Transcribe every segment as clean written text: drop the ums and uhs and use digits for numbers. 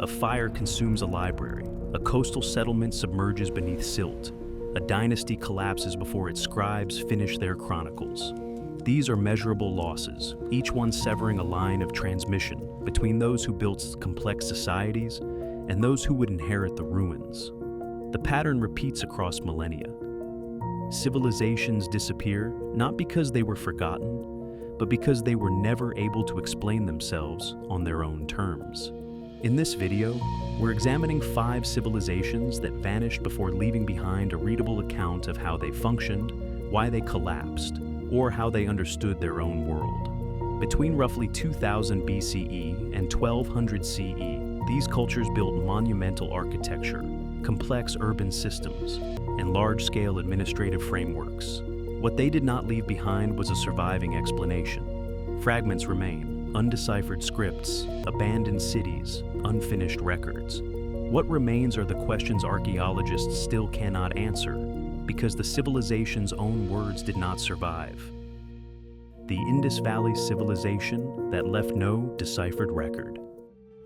A fire consumes a library. A coastal settlement submerges beneath silt. A dynasty collapses before its scribes finish their chronicles. These are measurable losses, each one severing a line of transmission between those who built complex societies and those who would inherit the ruins. The pattern repeats across millennia. Civilizations disappear not because they were forgotten, but because they were never able to explain themselves on their own terms. In this video, we're examining 5 civilizations that vanished before leaving behind a readable account of how they functioned, why they collapsed, or how they understood their own world. Between roughly 2000 BCE and 1200 CE, these cultures built monumental architecture, complex urban systems, and large-scale administrative frameworks. What they did not leave behind was a surviving explanation. Fragments remain, undeciphered scripts, abandoned cities, unfinished records. What remains are the questions archaeologists still cannot answer, because the civilization's own words did not survive. The Indus Valley civilization that left no deciphered record.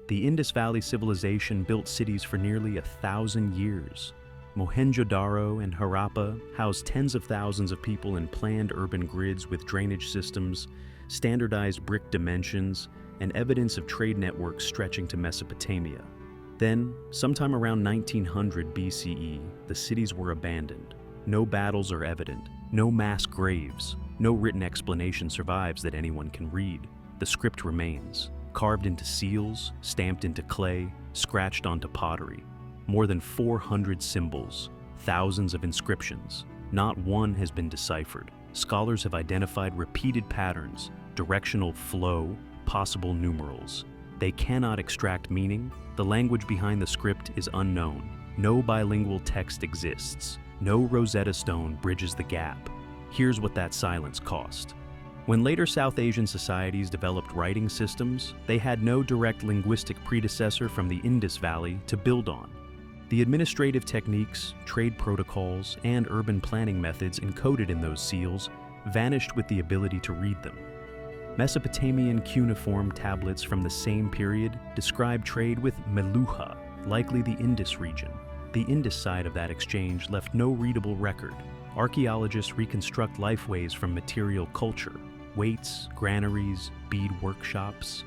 The Indus Valley civilization built cities for nearly 1,000 years. Mohenjo-Daro and Harappa housed tens of thousands of people in planned urban grids with drainage systems, standardized brick dimensions, and evidence of trade networks stretching to Mesopotamia. Then, sometime around 1900 BCE, the cities were abandoned. No battles are evident, no mass graves, no written explanation survives that anyone can read. The script remains, carved into seals, stamped into clay, scratched onto pottery. More than 400 symbols, thousands of inscriptions. Not one has been deciphered. Scholars have identified repeated patterns, directional flow, possible numerals. They cannot extract meaning. The language behind the script is unknown. No bilingual text exists. No Rosetta Stone bridges the gap. Here's what that silence cost. When later South Asian societies developed writing systems, they had no direct linguistic predecessor from the Indus Valley to build on. The administrative techniques, trade protocols, and urban planning methods encoded in those seals vanished with the ability to read them. Mesopotamian cuneiform tablets from the same period describe trade with Meluha, likely the Indus region. The Indus side of that exchange left no readable record. Archaeologists reconstruct lifeways from material culture, weights, granaries, bead workshops.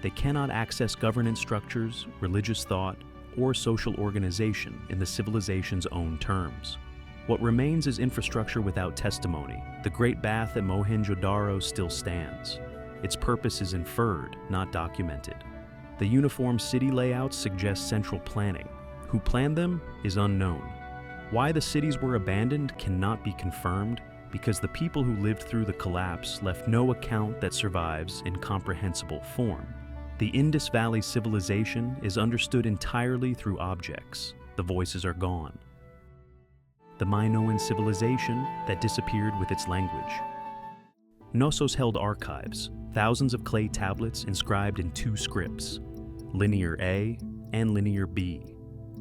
They cannot access governance structures, religious thought, or social organization in the civilization's own terms. What remains is infrastructure without testimony. The Great Bath at Mohenjo-Daro still stands. Its purpose is inferred, not documented. The uniform city layouts suggest central planning. Who planned them is unknown. Why the cities were abandoned cannot be confirmed because the people who lived through the collapse left no account that survives in comprehensible form. The Indus Valley civilization is understood entirely through objects. The voices are gone. The Minoan civilization that disappeared with its language. Knossos held archives, thousands of clay tablets inscribed in 2 scripts, Linear A and Linear B.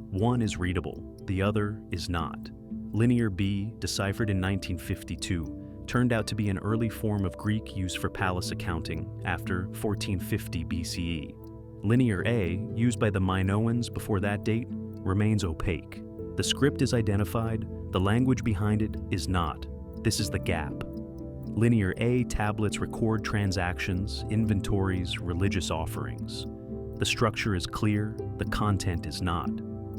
One is readable, the other is not. Linear B, deciphered in 1952, turned out to be an early form of Greek used for palace accounting after 1450 BCE. Linear A, used by the Minoans before that date, remains opaque. The script is identified, the language behind it is not. This is the gap. Linear A tablets record transactions, inventories, religious offerings. The structure is clear, the content is not.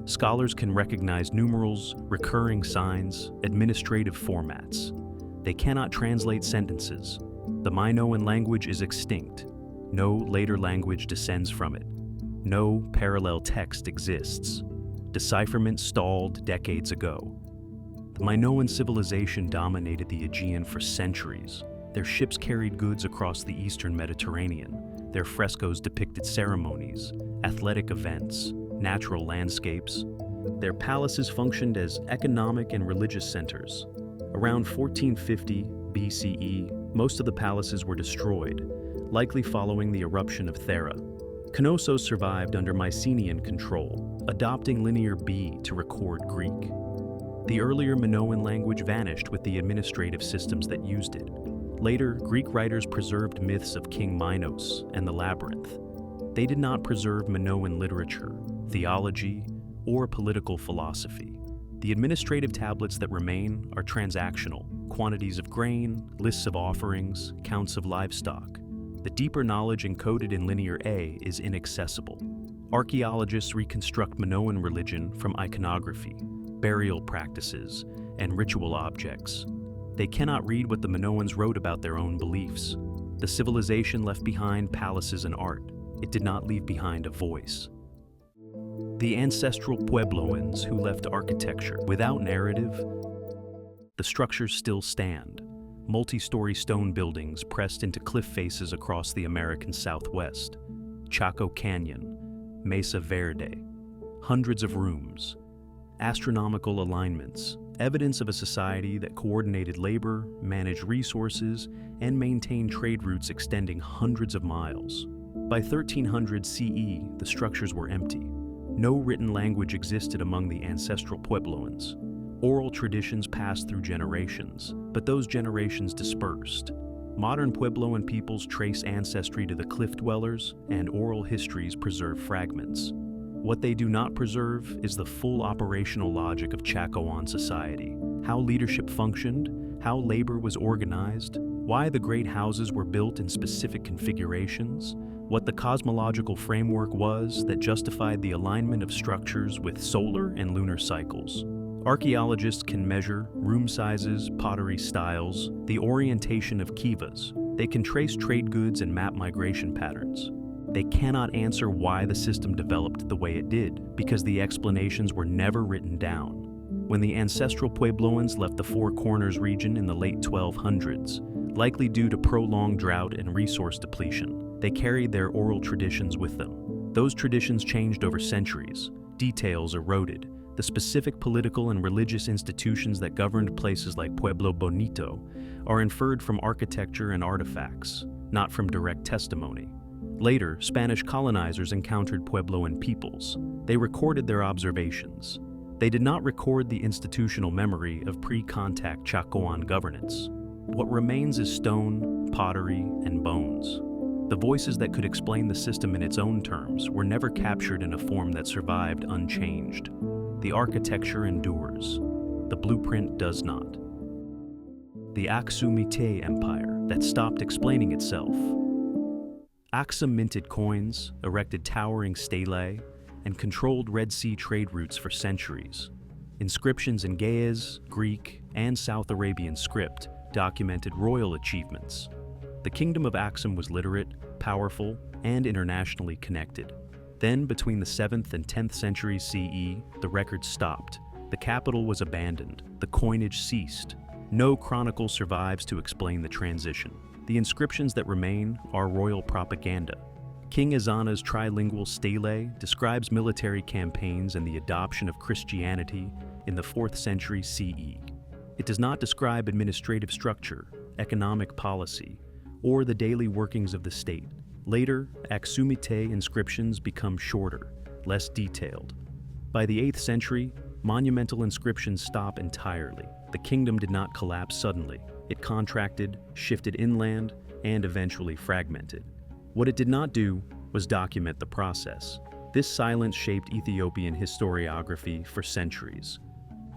Scholars can recognize numerals, recurring signs, administrative formats. They cannot translate sentences. The Minoan language is extinct. No later language descends from it. No parallel text exists. Decipherment stalled decades ago. The Minoan civilization dominated the Aegean for centuries. Their ships carried goods across the eastern Mediterranean. Their frescoes depicted ceremonies, athletic events, natural landscapes. Their palaces functioned as economic and religious centers. Around 1450 BCE, most of the palaces were destroyed, likely following the eruption of Thera. Knossos survived under Mycenaean control, adopting Linear B to record Greek. The earlier Minoan language vanished with the administrative systems that used it. Later, Greek writers preserved myths of King Minos and the labyrinth. They did not preserve Minoan literature, theology, or political philosophy. The administrative tablets that remain are transactional: quantities of grain, lists of offerings, counts of livestock. The deeper knowledge encoded in Linear A is inaccessible. Archaeologists reconstruct Minoan religion from iconography, burial practices, and ritual objects. They cannot read what the Minoans wrote about their own beliefs. The civilization left behind palaces and art. It did not leave behind a voice. The ancestral Puebloans who left architecture without narrative. The structures still stand. Multi-story stone buildings pressed into cliff faces across the American Southwest. Chaco Canyon, Mesa Verde. Hundreds of rooms. Astronomical alignments. Evidence of a society that coordinated labor, managed resources, and maintained trade routes extending hundreds of miles. By 1300 CE, the structures were empty. No written language existed among the ancestral Puebloans. Oral traditions passed through generations, but those generations dispersed. Modern Puebloan peoples trace ancestry to the cliff dwellers, and oral histories preserve fragments. What they do not preserve is the full operational logic of Chacoan society: how leadership functioned, how labor was organized, why the great houses were built in specific configurations, what the cosmological framework was that justified the alignment of structures with solar and lunar cycles. Archaeologists can measure room sizes, pottery styles, the orientation of kivas. They can trace trade goods and map migration patterns. They cannot answer why the system developed the way it did, because the explanations were never written down. When the ancestral Puebloans left the Four Corners region in the late 1200s, likely due to prolonged drought and resource depletion, they carried their oral traditions with them. Those traditions changed over centuries. Details eroded. The specific political and religious institutions that governed places like Pueblo Bonito are inferred from architecture and artifacts, not from direct testimony. Later, Spanish colonizers encountered Puebloan peoples. They recorded their observations. They did not record the institutional memory of pre-contact Chacoan governance. What remains is stone, pottery, and bones. The voices that could explain the system in its own terms were never captured in a form that survived unchanged. The architecture endures. The blueprint does not. The Aksumite Empire that stopped explaining itself. Aksum minted coins, erected towering stelae, and controlled Red Sea trade routes for centuries. Inscriptions in Ge'ez, Greek, and South Arabian script documented royal achievements. The kingdom of Aksum was literate, powerful, and internationally connected. Then, between the 7th and 10th centuries CE, the record stopped. The capital was abandoned. The coinage ceased. No chronicle survives to explain the transition. The inscriptions that remain are royal propaganda. King Ezana's trilingual stele describes military campaigns and the adoption of Christianity in the 4th century CE. It does not describe administrative structure, economic policy, or the daily workings of the state. Later, Aksumite inscriptions become shorter, less detailed. By the 8th century, monumental inscriptions stop entirely. The kingdom did not collapse suddenly. It contracted, shifted inland, and eventually fragmented. What it did not do was document the process. This silence shaped Ethiopian historiography for centuries.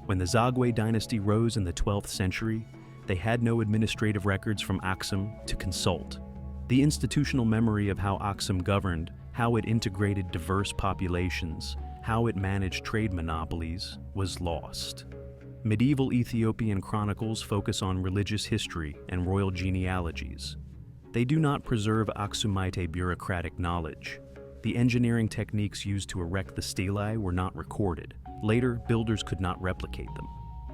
When the Zagwe dynasty rose in the 12th century, they had no administrative records from Aksum to consult. The institutional memory of how Aksum governed, how it integrated diverse populations, how it managed trade monopolies, was lost. Medieval Ethiopian chronicles focus on religious history and royal genealogies. They do not preserve Aksumite bureaucratic knowledge. The engineering techniques used to erect the stelae were not recorded. Later, builders could not replicate them.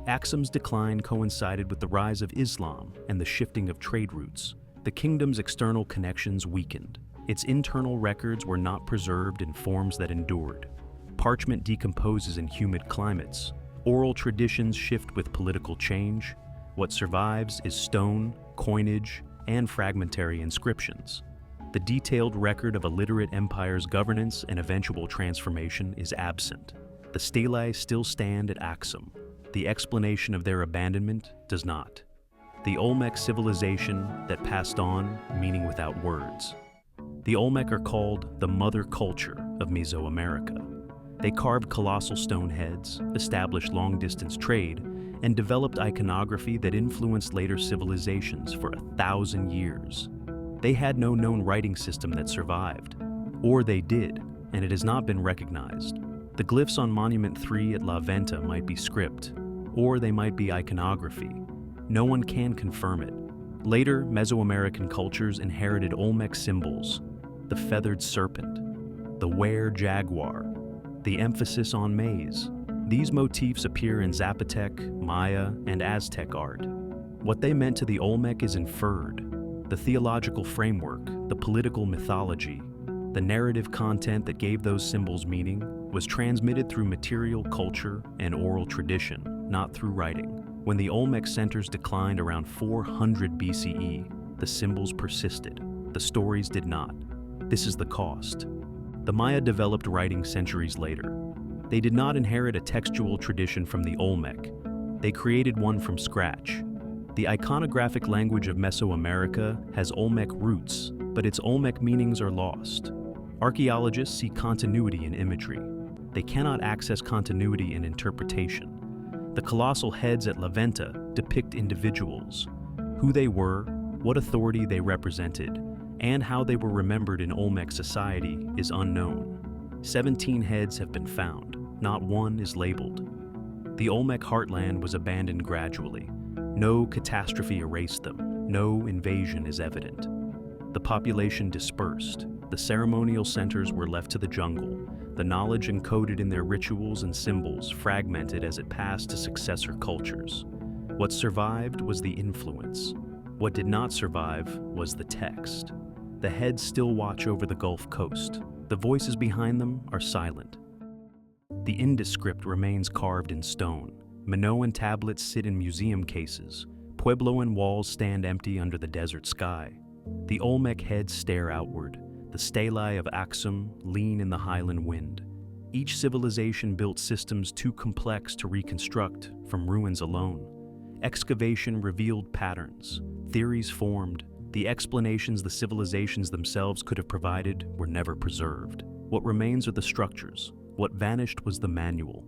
Aksum's decline coincided with the rise of Islam and the shifting of trade routes. The kingdom's external connections weakened. Its internal records were not preserved in forms that endured. Parchment decomposes in humid climates. Oral traditions shift with political change. What survives is stone, coinage, and fragmentary inscriptions. The detailed record of a literate empire's governance and eventual transformation is absent. The stelae still stand at Aksum. The explanation of their abandonment does not. The Olmec civilization that passed on, meaning without words. The Olmec are called the mother culture of Mesoamerica. They carved colossal stone heads, established long-distance trade, and developed iconography that influenced later civilizations for 1,000 years. They had no known writing system that survived. Or they did, and it has not been recognized. The glyphs on Monument 3 at La Venta might be script, or they might be iconography. No one can confirm it. Later, Mesoamerican cultures inherited Olmec symbols: the feathered serpent, the were-jaguar, the emphasis on maize. These motifs appear in Zapotec, Maya, and Aztec art. What they meant to the Olmec is inferred. The theological framework, the political mythology, the narrative content that gave those symbols meaning was transmitted through material culture and oral tradition, not through writing. When the Olmec centers declined around 400 BCE, the symbols persisted. The stories did not. This is the cost. The Maya developed writing centuries later. They did not inherit a textual tradition from the Olmec. They created one from scratch. The iconographic language of Mesoamerica has Olmec roots, but its Olmec meanings are lost. Archaeologists see continuity in imagery. They cannot access continuity in interpretation. The colossal heads at La Venta depict individuals. Who they were, what authority they represented, and how they were remembered in Olmec society is unknown. 17 heads have been found. Not one is labeled. The Olmec heartland was abandoned gradually. No catastrophe erased them. No invasion is evident. The population dispersed. The ceremonial centers were left to the jungle. The knowledge encoded in their rituals and symbols fragmented as it passed to successor cultures. What survived was the influence. What did not survive was the text. The heads still watch over the Gulf Coast. The voices behind them are silent. The indescript remains carved in stone. Minoan tablets sit in museum cases. Puebloan walls stand empty under the desert sky. The Olmec heads stare outward. The stelae of Axum lean in the highland wind. Each civilization built systems too complex to reconstruct from ruins alone. Excavation revealed patterns. Theories formed. The explanations the civilizations themselves could have provided were never preserved. What remains are the structures. What vanished was the manual.